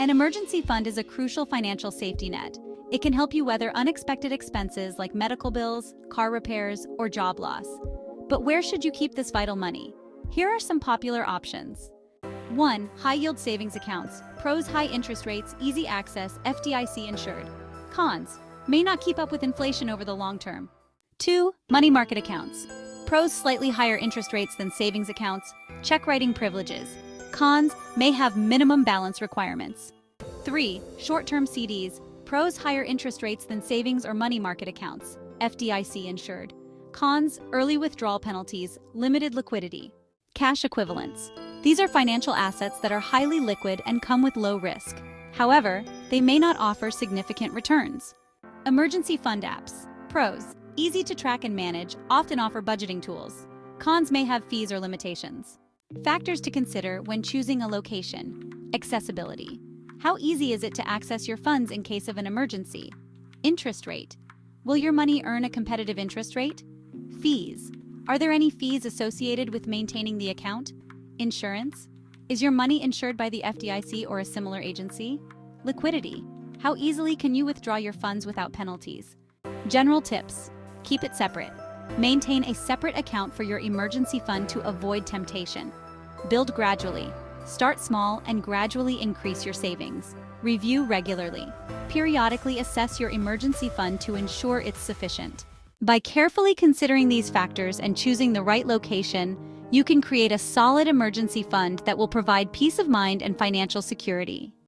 An emergency fund is a crucial financial safety net. It can help you weather unexpected expenses like medical bills, car repairs, or job loss. But where should you keep this vital money? Here are some popular options. 1. High-yield savings accounts. Pros: high interest rates, easy access, FDIC insured. Cons: may not keep up with inflation over the long term. 2. Money market accounts. Pros: slightly higher interest rates than savings accounts, check writing privileges. Cons: may have minimum balance requirements. 3. Short-term CDs. Pros: higher interest rates than savings or money market accounts, FDIC insured. Cons: early withdrawal penalties, limited liquidity. Cash equivalents. These are financial assets that are highly liquid and come with low risk. However, they may not offer significant returns. Emergency fund apps. Pros: easy to track and manage, often offer budgeting tools. Cons: may have fees or limitations. Factors to consider when choosing a location. Accessibility. How easy is it to access your funds in case of an emergency? Interest rate. Will your money earn a competitive interest rate? Fees. Are there any fees associated with maintaining the account? Insurance. Is your money insured by the FDIC or a similar agency? Liquidity. How easily can you withdraw your funds without penalties? General tips. Keep it separate. Maintain a separate account for your emergency fund to avoid temptation. Build gradually. Start small and gradually increase your savings. Review regularly. Periodically assess your emergency fund to ensure it's sufficient. By carefully considering these factors and choosing the right location, you can create a solid emergency fund that will provide peace of mind and financial security.